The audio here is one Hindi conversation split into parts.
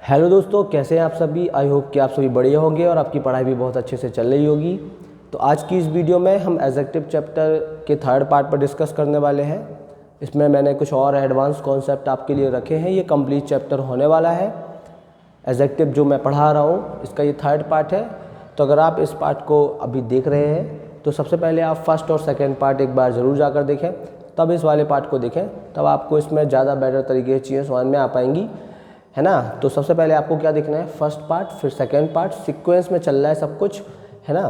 हेलो दोस्तों, कैसे हैं आप सभी। आई होप कि आप सभी बढ़िया होंगे और आपकी पढ़ाई भी बहुत अच्छे से चल रही होगी। तो आज की इस वीडियो में हम एडजेक्टिव चैप्टर के थर्ड पार्ट पर डिस्कस करने वाले हैं। इसमें मैंने कुछ और एडवांस कॉन्सेप्ट आपके लिए रखे हैं। ये कंप्लीट चैप्टर होने वाला है। एडजेक्टिव जो मैं पढ़ा रहा हूँ इसका ये थर्ड पार्ट है। तो अगर आप इस पार्ट को अभी देख रहे हैं तो सबसे पहले आप फर्स्ट और सेकेंड पार्ट एक बार ज़रूर जाकर देखें, तब इस वाले पार्ट को देखें, तब आपको इसमें ज़्यादा बेटर तरीके से चीज़ें समझ में आ पाएंगी, है ना। तो सबसे पहले आपको क्या देखना है, फर्स्ट पार्ट फिर सेकेंड पार्ट, सीक्वेंस में चल रहा है सब कुछ, है ना।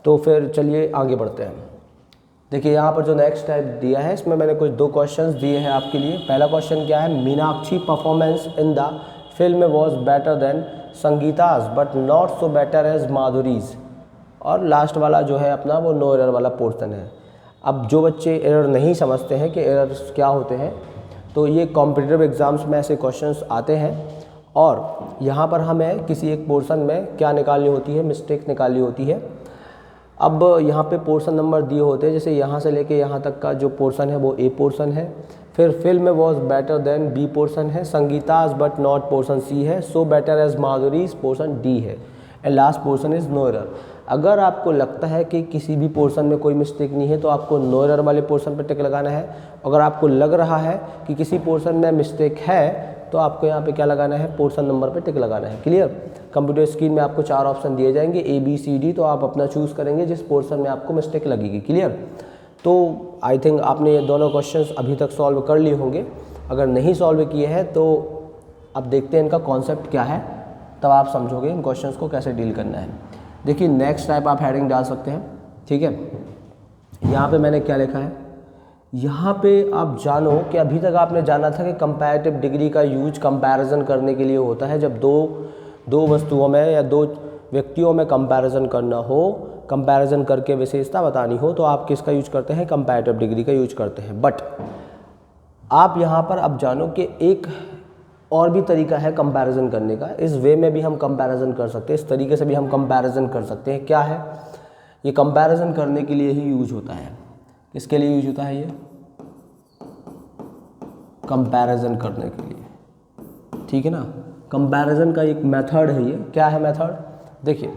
तो फिर चलिए आगे बढ़ते हैं। देखिए यहाँ पर जो नेक्स्ट टाइप दिया है इसमें मैंने कुछ दो क्वेश्चंस दिए हैं आपके लिए। पहला क्वेश्चन क्या है, Meenakshi performance in the film was better than Sangeeta's but not so better as Madhuri's. और लास्ट वाला जो है अपना वो नो एरर वाला पोर्शन है। अब जो बच्चे एरर नहीं समझते हैं कि एरर्स क्या होते हैं, तो ये कॉम्पिटिटिव एग्ज़ाम्स में ऐसे क्वेश्चंस आते हैं और यहाँ पर हमें किसी एक पोर्शन में क्या निकालनी होती है, मिस्टेक निकालनी होती है। अब यहाँ पे पोर्शन नंबर दिए होते हैं, जैसे यहाँ से लेके यहाँ तक का जो पोर्शन है वो ए पोर्शन है, फिर film was better than B portion है, Sangeeta's but not portion C है, so better as Madhuri's portion D है, and last portion is no error. अगर आपको लगता है कि किसी भी पोर्शन में कोई मिस्टेक नहीं है तो आपको नो एरर वाले पोर्शन पर टिक लगाना है। अगर आपको लग रहा है कि किसी पोर्शन में मिस्टेक है तो आपको यहाँ पे क्या लगाना है, पोर्शन नंबर पे टिक लगाना है। क्लियर। कंप्यूटर स्क्रीन में आपको 4 ऑप्शन दिए जाएंगे ए बी सी डी, तो आप अपना चूज़ करेंगे जिस पोर्शन में आपको मिस्टेक लगेगी। क्लियर। तो आई थिंक आपने ये दोनों क्वेश्चंस अभी तक सॉल्व कर लिए होंगे। अगर नहीं सॉल्व किए हैं तो अब देखते हैं इनका कॉन्सेप्ट क्या है, तब आप समझोगे इन क्वेश्चंस को कैसे डील करना है। देखिए नेक्स्ट टाइप आप हेडिंग डाल सकते हैं, ठीक है। यहाँ पे मैंने क्या लिखा है, यहाँ पे आप जानो कि अभी तक आपने जाना था कि कंपैरेटिव डिग्री का यूज कंपैरिजन करने के लिए होता है। जब दो वस्तुओं में या दो व्यक्तियों में कंपैरिजन करना हो, कंपैरिजन करके विशेषता बतानी हो, तो आप किसका यूज करते हैं, कंपैरेटिव डिग्री का यूज करते हैं। बट आप यहाँ पर अब जानो कि एक और भी तरीका है कंपैरिजन करने का। इस वे में भी हम कंपैरिजन कर सकते हैं, इस तरीके से भी हम कंपैरिजन कर सकते हैं। क्या है ये, कंपैरिजन करने के लिए ही यूज होता है। किसके लिए यूज होता है ये, कंपैरिजन करने के लिए, ठीक है ना। कंपैरिजन का एक मेथड है ये। क्या है मेथड, देखिए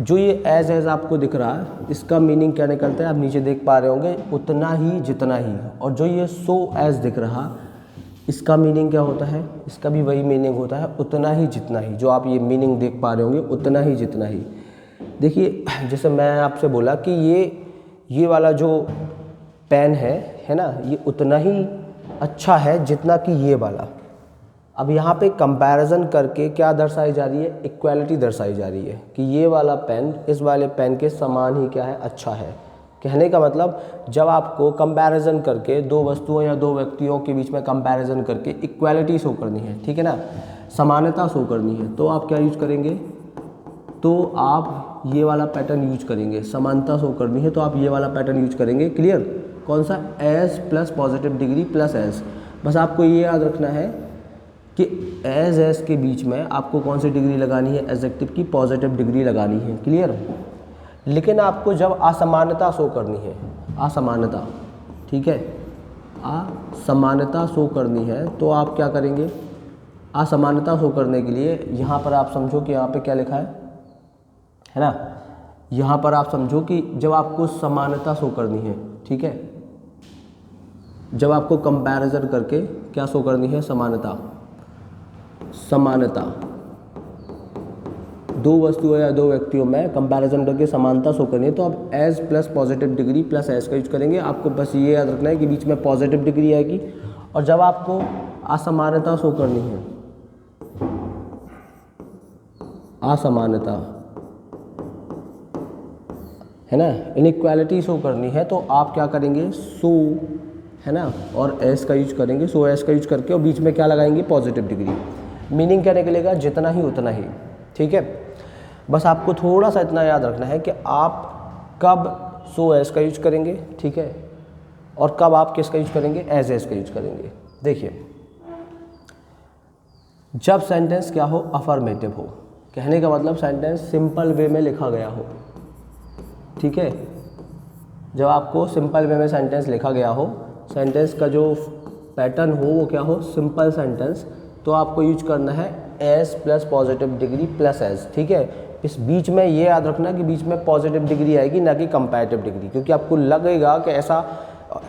जो ये एज आपको दिख रहा है इसका मीनिंग क्या निकलता है, आप नीचे देख पा रहे होंगे, उतना ही जितना ही। और जो ये सो एज दिख रहा इसका मीनिंग क्या होता है, इसका भी वही मीनिंग होता है, उतना ही जितना ही। जो आप ये मीनिंग देख पा रहे होंगे, उतना ही जितना ही। देखिए जैसे मैं आपसे बोला कि ये वाला जो पेन है ना, ये उतना ही अच्छा है जितना कि ये वाला। अब यहाँ पे कंपैरिजन करके क्या दर्शाई जा रही है, इक्वालिटी दर्शाई जा रही है कि ये वाला पेन इस वाले पेन के समान ही क्या है, अच्छा है। कहने का मतलब जब आपको कंपैरिजन करके दो वस्तुओं या दो व्यक्तियों के बीच में कंपैरिजन करके इक्वालिटी शो करनी है, ठीक है ना, समानता शो करनी है, तो आप क्या यूज करेंगे, तो आप ये वाला पैटर्न यूज करेंगे। समानता शो करनी है तो आप ये वाला पैटर्न यूज करेंगे। क्लियर। कौन सा, as plus positive degree plus as. बस आपको ये याद रखना है कि एज के बीच में आपको कौन सी डिग्री लगानी है, एडजेक्टिव की पॉजिटिव डिग्री लगानी है। क्लियर। लेकिन आपको जब असमानता शो करनी है, असमानता, ठीक है, असमानता शो करनी है, तो आप क्या करेंगे, असमानता शो करने के लिए यहाँ पर आप समझो कि यहाँ पे क्या लिखा है ना, यहाँ पर आप समझो कि जब आपको समानता शो करनी है, ठीक है, जब आपको कंपैरिजन करके क्या शो करनी है, समानता, समानता दो वस्तुओं या दो व्यक्तियों में कंपैरिजन करके समानता शो करनी है, तो आप as plus positive degree plus as का यूज करेंगे। आपको बस ये याद रखना है कि बीच में पॉजिटिव डिग्री आएगी। और जब आपको असमानता शो करनी है, असमानता है ना, इनइक्वालिटी शो करनी है, तो आप क्या करेंगे, सो, है ना, और एस का यूज करेंगे, सो एस का यूज करके, और बीच में क्या लगाएंगे, पॉजिटिव डिग्री। मीनिंग क्या निकलेगा, जितना ही उतना ही, ठीक है। बस आपको थोड़ा सा इतना याद रखना है कि आप कब सो एस का यूज करेंगे, ठीक है, और कब आप किसका यूज करेंगे, एज एस का यूज करेंगे। देखिए जब सेंटेंस क्या हो, अफर्मेटिव हो, कहने का मतलब सेंटेंस सिंपल वे में लिखा गया हो, ठीक है। जब आपको सिंपल वे में सेंटेंस लिखा गया हो, सेंटेंस का जो पैटर्न हो वो क्या हो, सिंपल सेंटेंस, तो आपको यूज करना है S plus positive degree plus S, ठीक है। इस बीच में ये याद रखना कि बीच में पॉजिटिव डिग्री आएगी, ना कि कंपैरेटिव डिग्री, क्योंकि आपको लगेगा कि ऐसा,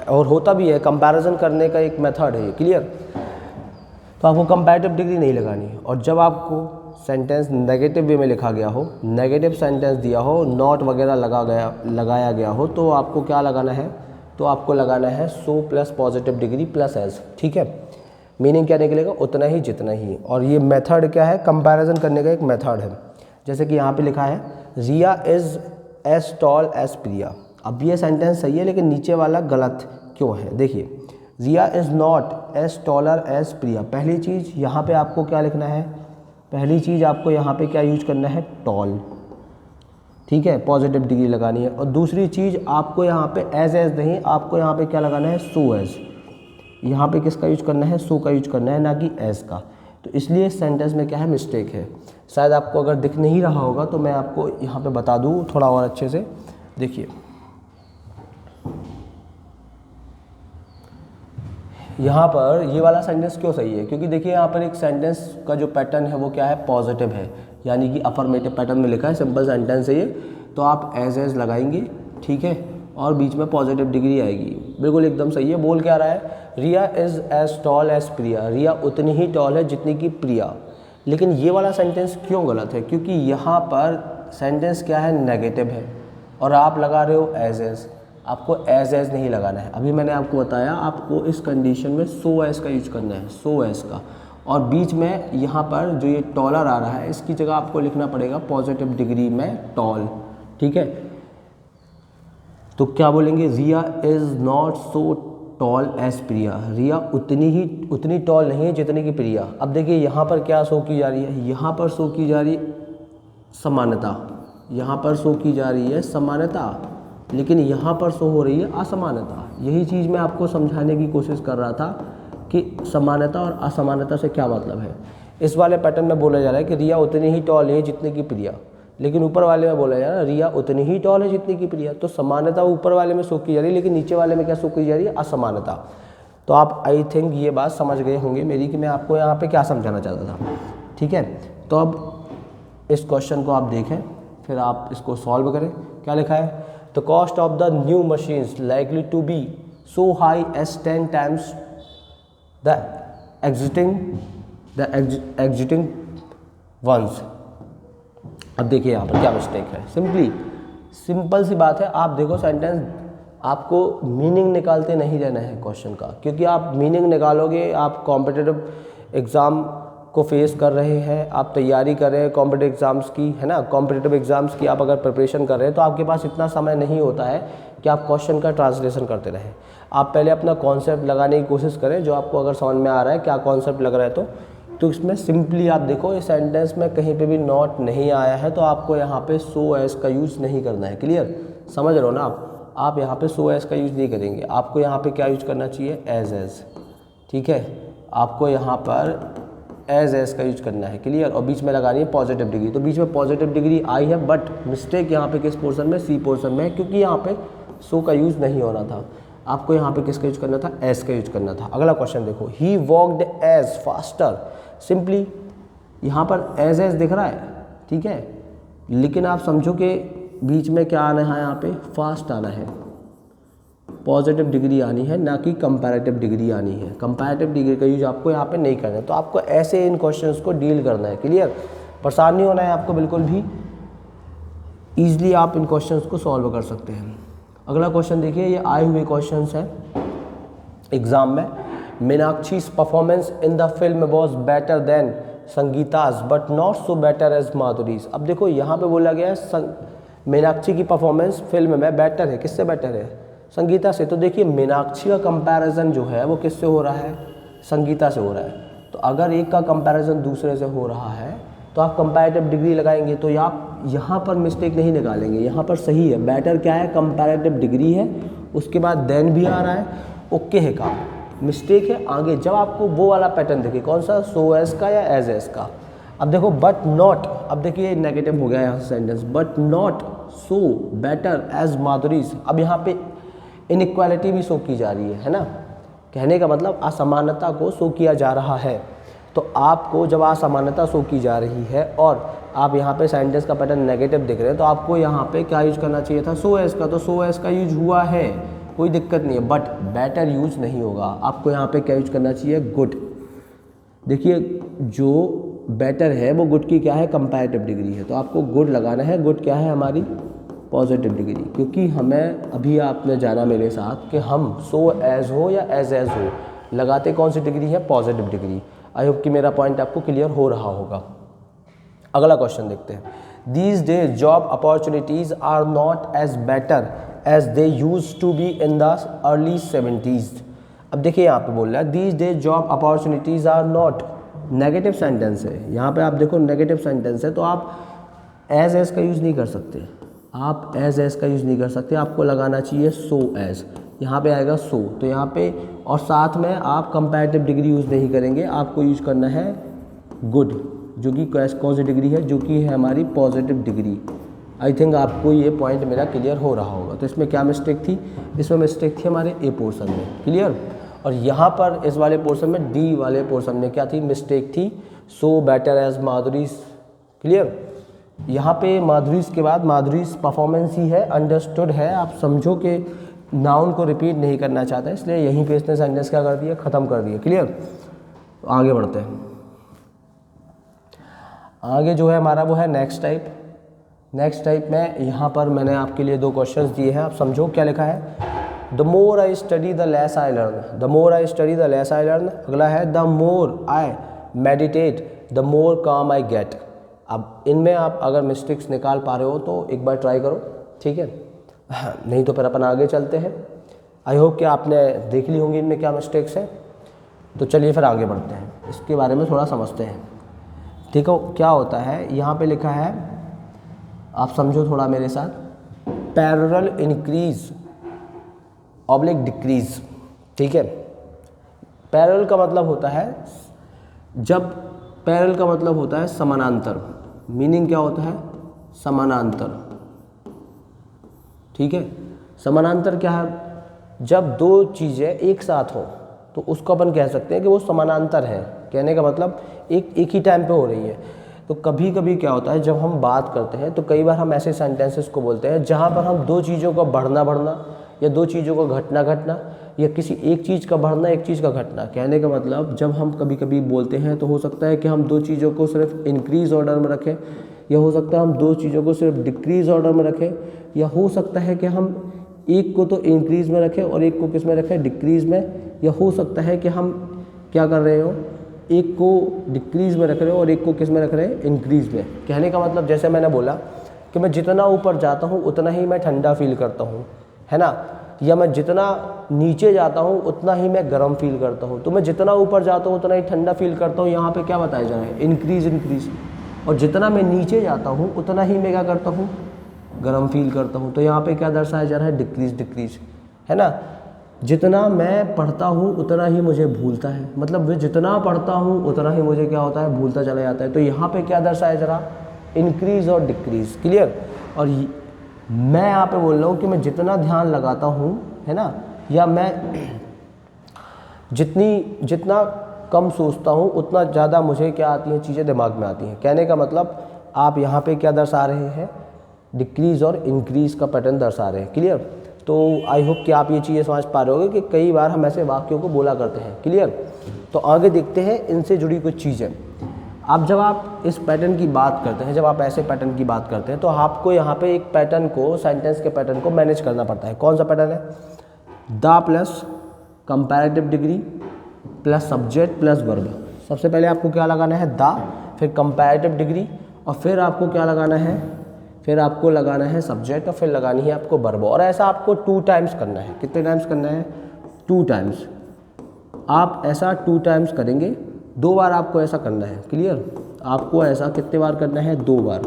और होता भी है, कंपैरिजन करने का एक मेथड है ये, क्लियर। तो आपको कंपैरेटिव डिग्री नहीं लगानी है। और जब आपको सेंटेंस नेगेटिव वे में लिखा गया हो, नेगेटिव सेंटेंस दिया हो, नॉट वगैरह लगाया गया हो, तो आपको क्या लगाना है, तो आपको लगाना है so plus positive degree plus S, ठीक है। मीनिंग क्या निकलेगा, उतना ही जितना ही। और ये मेथड क्या है, कंपैरिजन करने का एक मेथड है। जैसे कि यहाँ पे लिखा है रिया इज़ एज टॉल एज प्रिया। अब ये सेंटेंस सही है, लेकिन नीचे वाला गलत क्यों है, देखिए। Riya is not as taller as Priya. पहली चीज़ यहाँ पे आपको क्या लिखना है, पहली चीज़ आपको यहाँ पे क्या यूज करना है, टॉल, ठीक है, पॉजिटिव डिग्री लगानी है। और दूसरी चीज़ आपको यहाँ पे एज नहीं, आपको यहाँ पे क्या लगाना है, सो एज। यहाँ पे किसका यूज करना है, सो का यूज करना है, ना कि एज का। तो इसलिए सेंटेंस में क्या है, मिस्टेक है। शायद आपको अगर दिख नहीं रहा होगा तो मैं आपको यहाँ पे बता दूँ थोड़ा और अच्छे से। देखिए यहाँ पर ये वाला सेंटेंस क्यों सही है, क्योंकि देखिए यहाँ पर एक सेंटेंस का जो पैटर्न है वो क्या है, पॉजिटिव है, यानी कि अफर्मेटिव पैटर्न में लिखा है, सिंपल सेंटेंस है ये। तो आप एज लगाएंगे, ठीक है, और बीच में पॉजिटिव डिग्री आएगी, बिल्कुल एकदम सही है। बोल क्या रहा है, रिया is as tall as Priya. Riya उतनी ही टॉल है जितनी कि प्रिया। लेकिन ये वाला सेंटेंस क्यों गलत है, क्योंकि यहाँ पर सेंटेंस क्या है, नेगेटिव है, और आप लगा रहे हो एज। आपको एज नहीं लगाना है। अभी मैंने आपको बताया, आपको इस कंडीशन में सो एज का यूज करना है, सो एज का। और बीच में यहाँ पर जो ये टॉलर आ रहा है, इसकी जगह आपको लिखना पड़ेगा पॉजिटिव डिग्री में टॉल, ठीक है। तो क्या बोलेंगे, Riya is not so tall as Priya. Riya उतनी टॉल नहीं है जितनी कि प्रिया। अब देखिए यहाँ पर क्या शो की जा रही है, यहाँ पर शो की जा रही समानता, यहाँ पर शो की जा रही है समानता, लेकिन यहाँ पर शो हो रही है असमानता। यही चीज़ मैं आपको समझाने की कोशिश कर रहा था कि समानता और असमानता से क्या मतलब है। इस वाले पैटर्न में बोला जा रहा है कि रिया उतनी ही टॉल है जितनी की प्रिया, लेकिन ऊपर वाले में बोला जा रहा है रिया उतनी ही टॉल है जितनी की प्रिया। तो समानता ऊपर वाले में शो की जा रही है, लेकिन नीचे वाले में क्या शो की जा रही है, असमानता। तो आप आई थिंक ये बात समझ गए होंगे मेरी कि मैं आपको यहाँ पे क्या समझाना चाहता था, ठीक है। तो अब इस क्वेश्चन को आप देखें, फिर आप इसको सॉल्व करें। क्या लिखा है, the cost of the new machines likely to be so high as 10 times the existing ones. अब देखिए यहाँ पर क्या मिस्टेक है, सिंपल सी बात है। आप देखो सेंटेंस, आपको मीनिंग निकालते नहीं रहना है क्वेश्चन का, क्योंकि आप मीनिंग निकालोगे, आप कॉम्पिटिटिव एग्ज़ाम को फेस कर रहे हैं, आप तैयारी कर रहे हैं कॉम्पिटिटिव एग्ज़ाम्स की, है ना, कॉम्पिटिटिव एग्ज़ाम्स की आप अगर प्रिपरेशन कर रहे हैं, तो आपके पास इतना समय नहीं होता है कि आप क्वेश्चन का ट्रांसलेशन करते रहें। आप पहले अपना कॉन्सेप्ट लगाने की कोशिश करें, जो आपको अगर समझ में आ रहा है क्या कॉन्सेप्ट लग रहा है। तो इसमें सिंपली आप देखो, इस सेंटेंस में कहीं पे भी नॉट नहीं आया है, तो आपको यहाँ पे सो एज का यूज़ नहीं करना है। क्लियर, समझ रहे हो ना आप यहाँ पे सो एज का यूज़ नहीं करेंगे। आपको यहाँ पे क्या यूज करना चाहिए, एज, ठीक है। आपको यहाँ पर एज का यूज करना है, क्लियर। और बीच में लगानी है पॉजिटिव डिग्री। तो बीच में पॉजिटिव डिग्री आई है, बट मिस्टेक यहाँ पे किस पोर्शन में, सी पोर्शन में, क्योंकि यहाँ पे सो का यूज़ नहीं होना था। आपको यहाँ पे किसका यूज करना था, एस का यूज करना था। अगला क्वेश्चन देखो, he walked as faster. Simply यहाँ पर एज दिख रहा है, ठीक है, लेकिन आप समझो कि बीच में क्या आना है, यहाँ पे फास्ट आना है, पॉजिटिव डिग्री आनी है, ना कि कंपैरेटिव डिग्री आनी है। कंपैरेटिव डिग्री का यूज आपको यहाँ पे नहीं करना है। तो आपको ऐसे इन क्वेश्चंस को डील करना है, क्लियर। परेशान नहीं होना है आपको बिल्कुल भी, ईजिली आप इन क्वेश्चंस को सॉल्व कर सकते हैं। अगला क्वेश्चन देखिए, ये आए हुए क्वेश्चंस हैं एग्जाम में। Meenakshi's performance in the film was better than Sangeeta's but not so better as Madhuri's. अब देखो यहाँ पे बोला गया है मीनाक्षी की परफॉर्मेंस फिल्म में बेटर है, किससे बेटर है, संगीता से। तो देखिए मीनाक्षी का कंपैरिजन जो है वो किससे हो रहा है, संगीता से हो रहा है। तो अगर एक का कंपैरिजन दूसरे से हो रहा है तो आप कंपैरेटिव डिग्री लगाएंगे, तो आप यहाँ पर मिस्टेक नहीं निकालेंगे। यहाँ पर सही है, बेटर क्या है, कंपैरेटिव डिग्री है, उसके बाद देन भी आ रहा है, ओके है काम। मिस्टेक है आगे, जब आपको वो वाला पैटर्न देखे, कौन सा, सो एस का या एज एस का। अब देखो बट नॉट, अब देखिए नेगेटिव हो गया यहाँ sentence, but not so better as Madhuri's. अब यहाँ पे इनइक्वालिटी भी शो की जा रही है ना, कहने का मतलब असमानता को शो किया जा रहा है। तो आपको जब असमानता शो की जा रही है और आप यहाँ पे सेंटेंस का पैटर्न नेगेटिव दिख रहे हैं, तो आपको यहाँ पे क्या यूज करना चाहिए था, सो एज का। तो सो एज का यूज हुआ है, कोई दिक्कत नहीं है, बट बेटर यूज नहीं होगा। आपको यहाँ पे क्या यूज करना चाहिए, गुड। देखिए जो बेटर है वो गुड की क्या है, कंपैरेटिव डिग्री है, तो आपको गुड लगाना है। गुड क्या है, हमारी पॉजिटिव डिग्री, क्योंकि हमें अभी आपने जाना मेरे साथ कि हम सो एज हो या एज हो लगाते कौन सी डिग्री है, पॉजिटिव डिग्री। आई होप कि मेरा पॉइंट आपको क्लियर हो रहा होगा। अगला क्वेश्चन देखते हैं। These days job opportunities are not as better as they used to be in the early 70s। अब देखिए यहाँ पे बोल रहा है these days job opportunities are not, negative sentence है यहाँ पे, आप देखो नेगेटिव सेंटेंस है, तो आप एज का यूज़ नहीं कर सकते, आप एज का यूज़ नहीं कर सकते, आपको लगाना चाहिए सो एज। यहाँ पे आएगा सो, तो यहाँ पे और साथ में आप कंपैरेटिव डिग्री यूज़ नहीं करेंगे, आपको यूज़ करना है गुड, जो कि कौन सी डिग्री है, जो कि है हमारी पॉजिटिव डिग्री। आई थिंक आपको ये पॉइंट मेरा क्लियर हो रहा होगा। तो इसमें क्या मिस्टेक थी, इसमें मिस्टेक थी हमारे ए पोर्शन में, क्लियर। और यहाँ पर इस वाले पोर्शन में, डी वाले पोर्शन में क्या थी, मिस्टेक थी, सो बेटर एज माधुरी, क्लियर। यहाँ पे माधुरीज के बाद माधुरीज परफॉर्मेंस ही है, अंडरस्टूड है, आप समझो कि नाउन को रिपीट नहीं करना चाहता, इसलिए यहीं पे इसने सेंटेंस क्या कर दिया, ख़त्म कर दिया, क्लियर। तो आगे बढ़ते हैं। आगे जो है हमारा वो है नेक्स्ट टाइप। नेक्स्ट टाइप में यहाँ पर मैंने आपके लिए 2 क्वेश्चंस दिए हैं, आप समझो क्या लिखा है। The more I study the less I learn, the more I study the less I learn. अगला है the more I meditate the more काम आई गेट। अब इनमें आप अगर मिस्टेक्स निकाल पा रहे हो तो एक बार ट्राई करो, ठीक है, नहीं तो फिर अपन आगे चलते हैं। आई होप कि आपने देख ली होंगी इनमें क्या मिस्टेक्स हैं। तो चलिए फिर आगे बढ़ते हैं, इसके बारे में थोड़ा समझते हैं, ठीक है। क्या होता है यहाँ पे लिखा है, आप समझो थोड़ा मेरे साथ, पैरेलल इंक्रीज ऑब्लिक डिक्रीज, ठीक है। पैरेलल का मतलब होता है, जब पैरेलल का मतलब होता है समानांतर, मीनिंग क्या होता है, समानांतर, ठीक है। समानांतर क्या है, जब 2 चीज़ें एक साथ हो तो उसको अपन कह सकते हैं कि वो समानांतर है। कहने का मतलब एक ही टाइम पे हो रही है। तो कभी कभी क्या होता है, जब हम बात करते हैं तो कई बार हम ऐसे सेंटेंसेस को बोलते हैं जहाँ पर हम 2 चीज़ों का बढ़ना या 2 चीज़ों का घटना या किसी एक चीज़ का बढ़ना, एक चीज़ का घटना। कहने का मतलब जब हम कभी कभी बोलते हैं तो हो सकता है कि हम 2 चीज़ों को सिर्फ इंक्रीज़ ऑर्डर में रखें, या हो सकता है हम 2 चीज़ों को सिर्फ डिक्रीज़ ऑर्डर में रखें, या हो सकता है कि हम एक को तो इंक्रीज़ में रखें और एक को किस में रखें, डिक्रीज़ में। या हो सकता है कि हम क्या कर रहे हो, एक को डिक्रीज़ में रख रहे हो और एक को किस में रख रहे हैं, इंक्रीज़ में। कहने का मतलब जैसे मैंने बोला कि मैं जितना ऊपर जाता हूँ उतना ही मैं ठंडा फील करता हूँ, है ना, या मैं जितना नीचे जाता हूँ उतना ही मैं गर्म फील करता हूँ। तो मैं जितना ऊपर जाता हूँ उतना ही ठंडा फील करता हूँ, यहाँ पे क्या बताया जा रहा है, इंक्रीज़। और जितना मैं नीचे जाता हूँ उतना ही मैं क्या करता हूँ, गर्म फील करता हूँ। तो यहाँ पे क्या दर्शाया जा रहा है, डिक्रीज़, है ना। जितना मैं पढ़ता हूँ उतना ही मुझे भूलता है, मतलब मैं जितना पढ़ता हूँ उतना ही मुझे क्या होता है, भूलता चला जाता है। तो यहाँ पे क्या दर्शाया जा रहा, इंक्रीज़ और डिक्रीज़, क्लियर। और मैं यहाँ पे बोल रहा हूँ कि मैं जितना ध्यान लगाता हूँ, है ना, या मैं जितना कम सोचता हूँ उतना ज़्यादा मुझे क्या आती हैं, चीज़ें दिमाग में आती हैं। कहने का मतलब आप यहाँ पे क्या दर्शा रहे हैं, डिक्रीज़ और इंक्रीज़ का पैटर्न दर्शा रहे हैं, क्लियर। तो आई होप कि आप ये चीज़ें समझ पा रहे होंगे कि कई बार हम ऐसे वाक्यों को बोला करते हैं, क्लियर। तो आगे देखते हैं इनसे जुड़ी कुछ चीज़ें। अब जब आप इस पैटर्न की बात करते हैं, जब आप ऐसे पैटर्न की बात करते हैं तो आपको यहाँ पे एक पैटर्न को, सेंटेंस के पैटर्न को मैनेज करना पड़ता है। कौन सा पैटर्न है, the plus comparative degree plus subject plus verb. सबसे पहले आपको क्या लगाना है, द, फिर कंपैरेटिव डिग्री, और फिर आपको क्या लगाना है, फिर आपको लगाना है सब्जेक्ट, और फिर लगानी है आपको वर्ब। और ऐसा आपको 2 टाइम्स करना है। कितने टाइम्स करना है, 2 टाइम्स। आप ऐसा 2 टाइम्स करेंगे, 2 बार आपको ऐसा करना है, क्लियर। आपको ऐसा कितने बार करना है, 2 बार।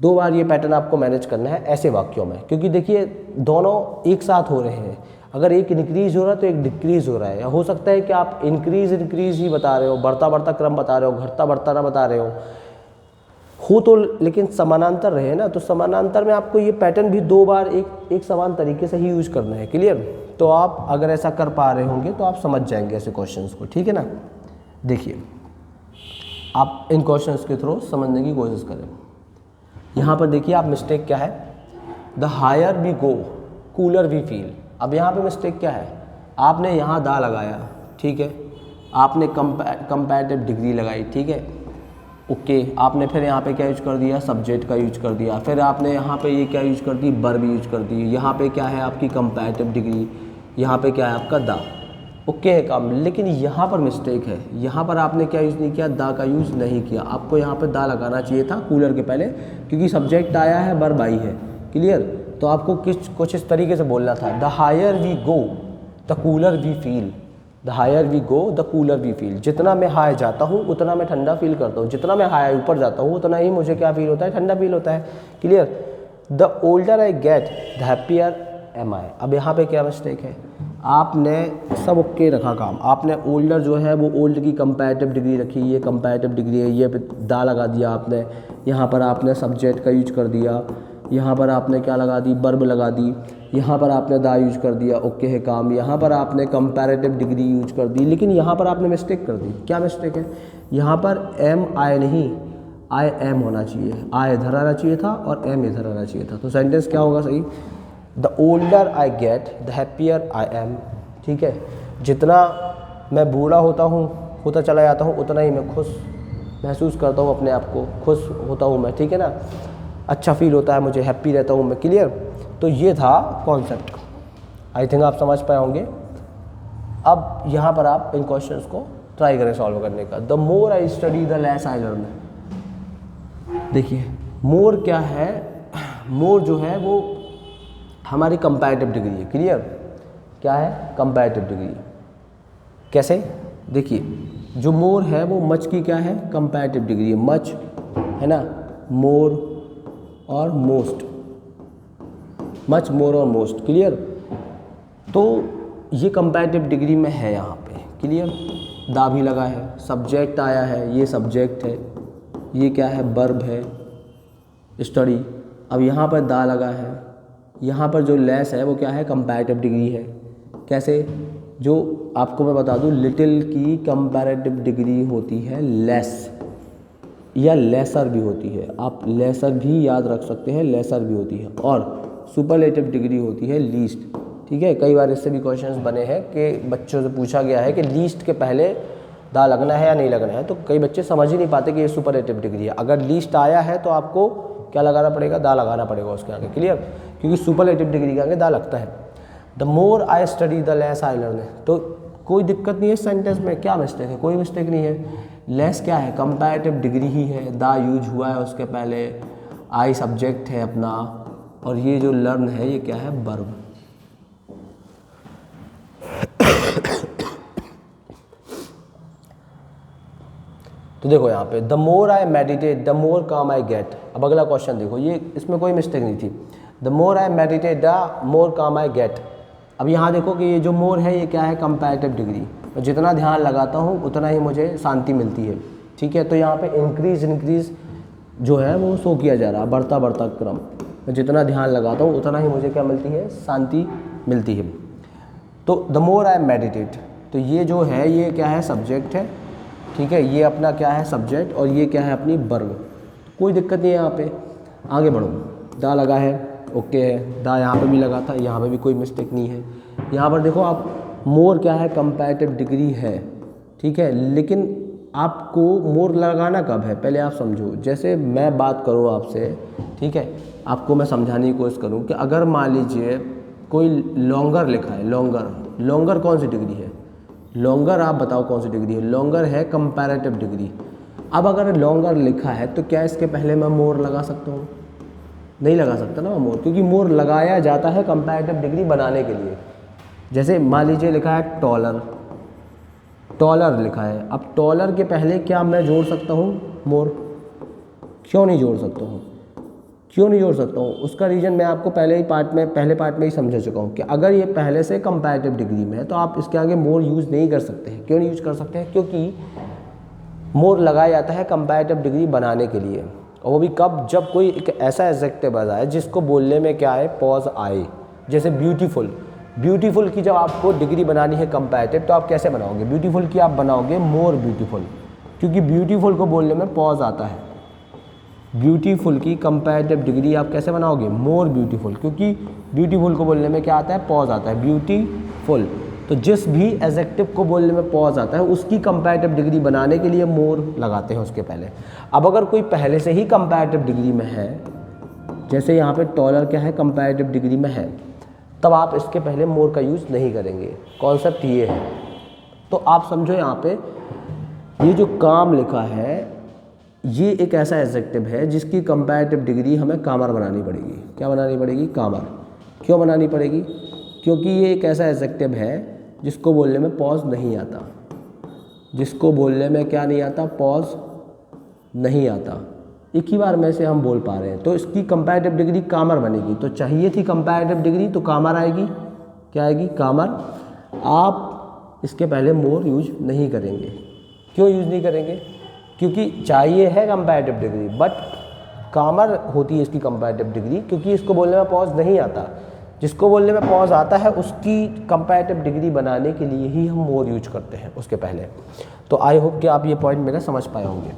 2 बार ये पैटर्न आपको मैनेज करना है ऐसे वाक्यों में, क्योंकि देखिए दोनों एक साथ हो रहे हैं। अगर एक इंक्रीज़ हो रहा है तो एक डिक्रीज़ हो रहा है, या हो सकता है कि आप इंक्रीज़ ही बता रहे हो, बढ़ता क्रम बता रहे हो, घटता बढ़ता ना बता रहे हो तो, लेकिन समानांतर रहे ना। तो समानांतर में आपको ये पैटर्न भी 2 बार एक समान तरीके से ही यूज करना है, क्लियर। तो आप अगर ऐसा कर पा रहे होंगे तो आप समझ जाएंगे ऐसे क्वेश्चंस को, ठीक है ना। देखिए आप इन क्वेश्चंस के थ्रू समझने की कोशिश करें। यहाँ पर देखिए आप मिस्टेक क्या है, the higher we go cooler we feel. अब यहाँ पे मिस्टेक क्या है, आपने यहाँ दा लगाया, ठीक है, आपने कंपैरेटिव डिग्री लगाई, ठीक है, ओके, आपने फिर यहाँ पे क्या यूज कर दिया, सब्जेक्ट का यूज कर दिया, फिर आपने यहाँ पे ये क्या यूज कर दी, वर्ब यूज कर दी, यहाँ पे क्या है आपकी कंपैरेटिव डिग्री, यहाँ पे क्या है आपका दा, ओके है काम। लेकिन यहाँ पर मिस्टेक है, यहाँ पर आपने क्या यूज़ नहीं किया, दा का यूज़ नहीं किया। आपको यहाँ पे दा लगाना चाहिए था कूलर के पहले, क्योंकि सब्जेक्ट आया है, वर्ब आई है, क्लियर। तो आपको कुछ इस तरीके से बोलना था, the higher we go the cooler we feel, the higher we go the cooler we feel. जितना मैं हाई जाता हूँ उतना मैं ठंडा फील करता हूँ, जितना मैं हाई ऊपर जाता हूँ उतना ही मुझे क्या फील होता है, ठंडा फील होता है, clear. The older I get the happier am I. अब यहाँ पे क्या मिस्टेक है, आपने सब ओके रखा काम, आपने ओल्डर जो है वो ओल्ड की कंपैरेटिव डिग्री रखी, ये कंपैरेटिव डिग्री है, ये दा लगा दिया आपने, यहाँ पर आपने सब्जेक्ट का यूज कर दिया, यहाँ पर आपने क्या लगा दी, वर्ब लगा दी, यहाँ पर आपने दा यूज कर दिया, ओके है काम, यहाँ पर आपने कंपैरेटिव डिग्री यूज कर दी। लेकिन यहाँ पर आपने मिस्टेक कर दी। क्या मिस्टेक है, यहाँ पर एम आई नहीं, आई एम होना चाहिए, आई इधर आना चाहिए था और एम इधर आना चाहिए था। तो सेंटेंस क्या होगा सही, the older I get the happier I am, ठीक है। जितना मैं बूढ़ा होता चला जाता हूँ उतना ही मैं खुश महसूस करता हूँ, अपने आप को खुश होता हूँ मैं, ठीक है ना, अच्छा फील होता है मुझे, हैप्पी रहता हूँ मैं, क्लियर। तो ये था कॉन्सेप्ट, आई थिंक आप समझ पाए होंगे। अब यहाँ पर आप इन क्वेश्चंस को ट्राई करें सॉल्व करने का। The more I study the less I learn. देखिए मोर क्या है, मोर जो है वो हमारी कंपैरेटिव डिग्री है, क्लियर। क्या है, कंपैरेटिव डिग्री। कैसे, देखिए जो मोर है वो मच की क्या है, कंपैरेटिव डिग्री है, मच है ना, मोर और मोस्ट, मच मोर और मोस्ट, क्लियर। तो ये कंपैरेटिव डिग्री में है यहाँ पे, क्लियर। दा भी लगा है, सब्जेक्ट आया है, ये सब्जेक्ट है, ये क्या है, वर्ब है, स्टडी। अब यहाँ पर दा लगा है, यहाँ पर जो लेस है वो क्या है, कंपैरेटिव डिग्री है। कैसे, जो आपको मैं बता दूँ, लिटिल की कंपैरेटिव डिग्री होती है लेस, या लेसर भी होती है, आप लेसर भी याद रख सकते हैं, लेसर भी होती है। और सुपरलेटिव डिग्री होती है लीस्ट, ठीक है। कई बार इससे भी क्वेश्चंस बने हैं कि बच्चों से पूछा गया है कि लीस्ट के पहले दा लगना है या नहीं लगना है, तो कई बच्चे समझ ही नहीं पाते कि ये सुपरलेटिव डिग्री है। अगर लीस्ट आया है तो आपको क्या लगाना पड़ेगा, दा लगाना पड़ेगा उसके आगे, क्लियर, क्योंकि सुपरलेटिव डिग्री के आगे दा लगता है। The more I study the less I learn. तो कोई दिक्कत नहीं है इस सेंटेंस में, क्या मिस्टेक है, कोई मिस्टेक नहीं है। लेस क्या है, कंपैरेटिव डिग्री ही है, दा यूज हुआ है उसके पहले, आई सब्जेक्ट है अपना, और ये जो लर्न है ये क्या है, वर्ब। तो देखो यहाँ पे the more I meditate the more काम आई गेट। अब अगला क्वेश्चन देखो, ये इसमें कोई मिस्टेक नहीं थी, the more I meditate the more काम आई गेट। अब यहाँ देखो कि ये जो मोर है ये क्या है, कंपैरेटिव डिग्री, मैं जितना ध्यान लगाता हूँ उतना ही मुझे शांति मिलती है, ठीक है। तो यहाँ पे इंक्रीज जो है वो शो किया जा रहा है, बढ़ता क्रम, मैं जितना ध्यान लगाता हूँ उतना ही मुझे क्या मिलती है, शांति मिलती है। तो द मोर आई मेडिटेट, तो ये जो है ये क्या है, सब्जेक्ट है, ठीक है, ये अपना क्या है, सब्जेक्ट, और ये क्या है अपनी वर्ब। कोई दिक्कत नहीं है यहाँ पे, आगे बढ़ो। दा लगा है, ओके है, दा यहाँ पे भी लगा था, यहाँ पे भी कोई मिस्टेक नहीं है। यहाँ पर देखो आप, मोर क्या है, कंपैरेटिव डिग्री है, ठीक है, लेकिन आपको मोर लगाना कब है, पहले आप समझो। जैसे मैं बात करूँ आपसे, ठीक है, आपको मैं समझाने की कोशिश करूँ कि अगर मान लीजिए कोई लॉन्गर लिखा है, लॉन्गर कौन सी डिग्री है, लॉन्गर आप बताओ कौन सी डिग्री है, लॉन्गर है कंपैरेटिव डिग्री। अब अगर लॉन्गर लिखा है तो क्या इसके पहले मैं मोर लगा सकता हूँ, नहीं लगा सकता ना मोर, क्योंकि मोर लगाया जाता है कंपैरेटिव डिग्री बनाने के लिए। जैसे मान लीजिए लिखा है टॉलर लिखा है, अब टॉलर के पहले क्या मैं जोड़ सकता हूँ मोर, क्यों नहीं जोड़ सकता हूँ, क्यों नहीं जोड़ सकता हूँ, उसका रीज़न मैं आपको पहले पार्ट में ही समझा चुका हूँ कि अगर ये पहले से कंपैरेटिव डिग्री में है तो आप इसके आगे मोर यूज़ नहीं कर सकते हैं। क्यों नहीं यूज़ कर सकते हैं, क्योंकि मोर लगाया जाता है कंपैरेटिव डिग्री बनाने के लिए, और वो भी कब, जब कोई एक ऐसा एडजेक्टिव आ जाए जिसको बोलने में क्या है, पॉज आए। जैसे ब्यूटीफुल की जब आपको डिग्री बनानी है कंपैरेटिव, तो आप कैसे बनाओगे, ब्यूटीफुल की आप बनाओगे मोर ब्यूटीफुल, क्योंकि ब्यूटीफुल को बोलने में पॉज आता है। ब्यूटीफुल की कंपैरेटिव डिग्री आप कैसे बनाओगे, मोर ब्यूटीफुल, क्योंकि ब्यूटीफुल को बोलने में क्या आता है, पॉज आता है, ब्यूटीफुल। तो जिस भी एडजेक्टिव को बोलने में पॉज आता है उसकी कंपैरेटिव डिग्री बनाने के लिए मोर लगाते हैं उसके पहले। अब अगर कोई पहले से ही कंपैरेटिव डिग्री में है, जैसे यहाँ पे टॉलर क्या है, कंपैरेटिव डिग्री में है, तब आप इसके पहले मोर का यूज़ नहीं करेंगे। कॉन्सेप्ट ये है। तो आप समझो यहाँ पे ये जो काम लिखा है ये एक ऐसा एडजेक्टिव है जिसकी कंपैरेटिव डिग्री हमें कामर बनानी पड़ेगी। क्या बनानी पड़ेगी, कामर। क्यों बनानी पड़ेगी, क्योंकि ये एक ऐसा एडजेक्टिव है जिसको बोलने में पॉज नहीं आता, जिसको बोलने में क्या नहीं आता, पॉज नहीं आता। एक ही बार में से हम बोल पा रहे हैं, तो इसकी कंपैरेटिव डिग्री कामर बनेगी। तो चाहिए थी कंपैरेटिव डिग्री, तो कामर आएगी। क्या आएगी, कामर। आप इसके पहले मोर यूज नहीं करेंगे। क्यों यूज नहीं करेंगे, क्योंकि चाहिए है कंपैरेटिव डिग्री, बट कामर होती है इसकी कंपैरेटिव डिग्री, क्योंकि इसको बोलने में पॉज नहीं आता। जिसको बोलने में पॉज आता है उसकी कंपैरेटिव डिग्री बनाने के लिए ही हम मोर यूज करते हैं उसके पहले। तो आई होप कि आप ये पॉइंट मेरा समझ पाए होंगे।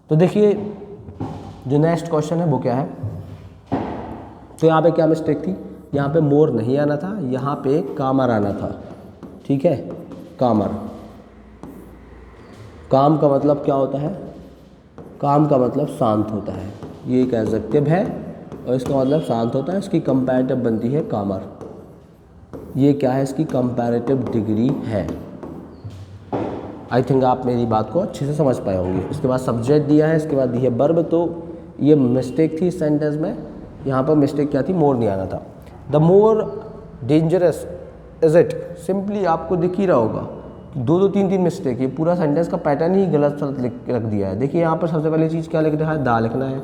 तो देखिए जो नेक्स्ट क्वेश्चन है वो क्या है। तो यहाँ पे क्या मिस्टेक थी, यहाँ पे मोर नहीं आना था, यहाँ पे कामर आना था। ठीक है, कामर। काम का मतलब क्या होता है, काम का मतलब शांत होता है। ये एक एडजेक्टिव है और इसका मतलब शांत होता है। इसकी कंपैरेटिव बनती है कामर। ये क्या है, इसकी कंपैरेटिव डिग्री है। आई थिंक आप मेरी बात को अच्छे से समझ पाए होंगे। इसके बाद सब्जेक्ट दिया है, इसके बाद दी है वर्ब। तो ये मिस्टेक थी इस सेंटेंस में। यहाँ पर मिस्टेक क्या थी, मोर नहीं आना था। The more dangerous is it, simply आपको दिख ही रहा होगा दो तीन मिस्टेक। ये पूरा सेंटेंस का पैटर्न ही गलत रख दिया है। देखिए यहाँ पर सबसे पहली चीज़ क्या लिख रहा है, दा लिखना है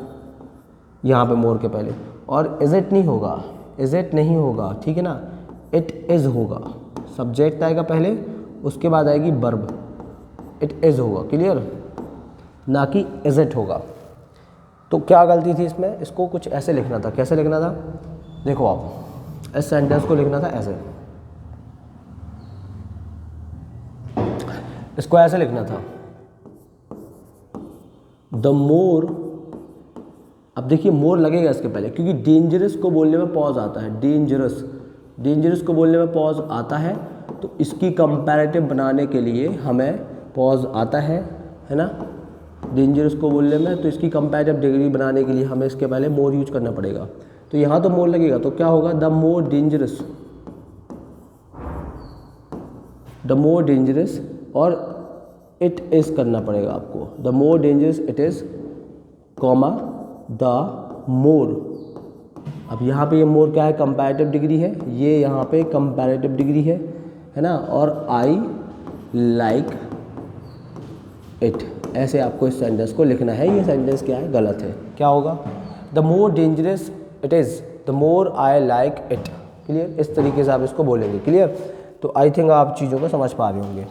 यहाँ पे मोर के पहले, और इज इट नहीं होगा, इज इट नहीं होगा, ठीक है ना, इट इज़ होगा। सब्जेक्ट आएगा पहले, उसके बाद आएगी वर्ब, इट इज़ होगा। क्लियर, ना कि इज इट होगा। तो क्या गलती थी इसमें, इसको कुछ ऐसे लिखना था। कैसे लिखना था, देखो आप इस सेंटेंस को लिखना था ऐसे, इसको ऐसे लिखना था, द मोर। अब देखिए मोर लगेगा इसके पहले, क्योंकि डेंजरस को बोलने में पॉज आता है। डेंजरस, डेंजरस को बोलने में पॉज आता है, तो इसकी कंपैरेटिव बनाने के लिए हमें पॉज आता है ना। डेंजरस को बोलने में, तो इसकी कंपैरेटिव डिग्री बनाने के लिए हमें इसके पहले मोर यूज करना पड़ेगा। तो यहाँ तो मोर लगेगा, तो क्या होगा, the more dangerous, the more dangerous, और इट इज़ करना पड़ेगा आपको। The more dangerous it is, comma the more. अब यहाँ पे ये मोर क्या है, कंपैरेटिव डिग्री है। ये यहाँ पे कंपैरेटिव डिग्री है ना। और आई लाइक इट, ऐसे आपको इस सेंटेंस को लिखना है। ये सेंटेंस क्या है, गलत है। क्या होगा, the more dangerous it is, the more I like it. Clear, इस तरीके से आप इसको बोलेंगे। क्लियर, तो आई थिंक आप चीज़ों को समझ पा रहे होंगे।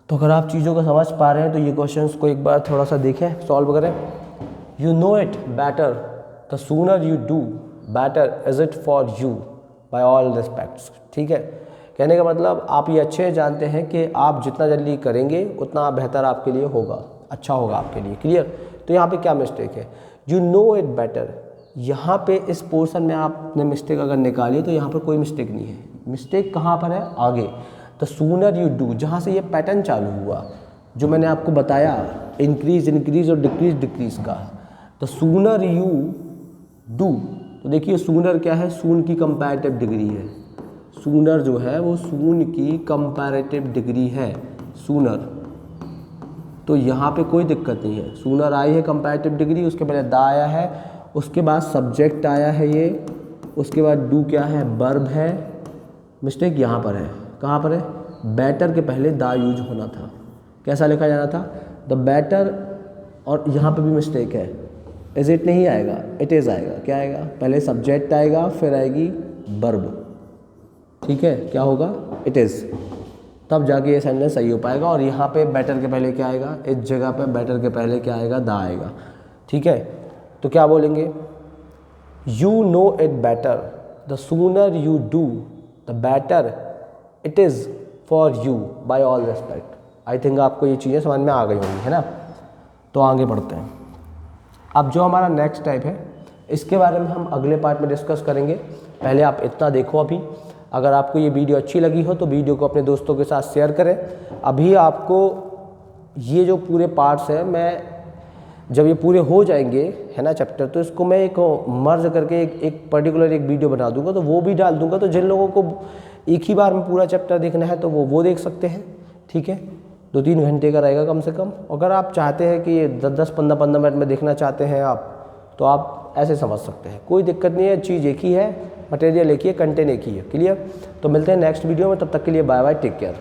तो अगर आप चीज़ों को समझ पा रहे हैं तो ये क्वेश्चंस को एक बार थोड़ा सा देखें, सॉल्व करें। You know it better, the sooner you do better is it for you by all respects. ठीक है, कहने का मतलब आप ये अच्छे जानते हैं कि आप जितना जल्दी करेंगे उतना बेहतर आपके लिए होगा, अच्छा होगा आपके लिए। क्लियर, तो यहाँ पे क्या मिस्टेक है, यू नो इट बेटर। यहाँ पे इस पोर्शन में आपने मिस्टेक अगर निकाली तो यहाँ पर कोई मिस्टेक नहीं है। मिस्टेक कहाँ पर है, आगे, द सूनर यू डू, जहाँ से ये पैटर्न चालू हुआ जो मैंने आपको बताया, इंक्रीज इंक्रीज और डिक्रीज डिक्रीज का। द सूनर यू डू, तो देखिए सूनर क्या है, सून की कंपैरेटिव डिग्री है। सूनर जो है वो सून की कंपैरेटिव डिग्री है, सूनर। तो यहाँ पे कोई दिक्कत नहीं है। सूनर आई है कंपैरेटिव डिग्री, उसके पहले दा आया है, उसके बाद सब्जेक्ट आया है ये, उसके बाद डू क्या है, वर्ब है। मिस्टेक यहाँ पर है, कहाँ पर है, बेटर के पहले दा यूज होना था। कैसा लिखा जाना था, द बेटर, और यहाँ पे भी मिस्टेक है, इज इट नहीं आएगा, इट इज़ आएगा। क्या आएगा, पहले सब्जेक्ट आएगा फिर आएगी वर्ब। ठीक है, क्या होगा, इट इज़, तब जाके ये सेंटेंस सही हो पाएगा। और यहाँ पे बेटर के पहले क्या आएगा, इस जगह पे बेटर के पहले क्या आएगा, दा आएगा। ठीक है, तो क्या बोलेंगे, you know it better, the sooner you do the better it is for you by all respect. I think आपको ये चीज़ें समझ में आ गई होंगी, है ना। तो आगे बढ़ते हैं। अब जो हमारा नेक्स्ट टाइप है इसके बारे में हम अगले पार्ट में डिस्कस करेंगे। पहले आप इतना देखो अभी। अगर आपको ये वीडियो अच्छी लगी हो तो वीडियो को अपने दोस्तों के साथ शेयर करें। अभी आपको ये जो पूरे पार्ट्स हैं, मैं जब ये पूरे हो जाएंगे, है ना, चैप्टर, तो इसको मैं एक मर्ज करके एक पर्टिकुलर एक वीडियो बना दूंगा, तो वो भी डाल दूंगा। तो जिन लोगों को एक ही बार में पूरा चैप्टर देखना है तो वो देख सकते हैं, ठीक है। 2-3 घंटे का रहेगा कम से कम। अगर आप चाहते हैं कि 10-10, 15-15 मिनट में देखना चाहते हैं आप, तो आप ऐसे समझ सकते हैं, कोई दिक्कत नहीं है। चीज़ एक ही है, मटेरियल एक ही है, कंटेंट एक ही है। क्लियर। तो मिलते हैं नेक्स्ट वीडियो में, तब तक के लिए बाय बाय, टेक केयर।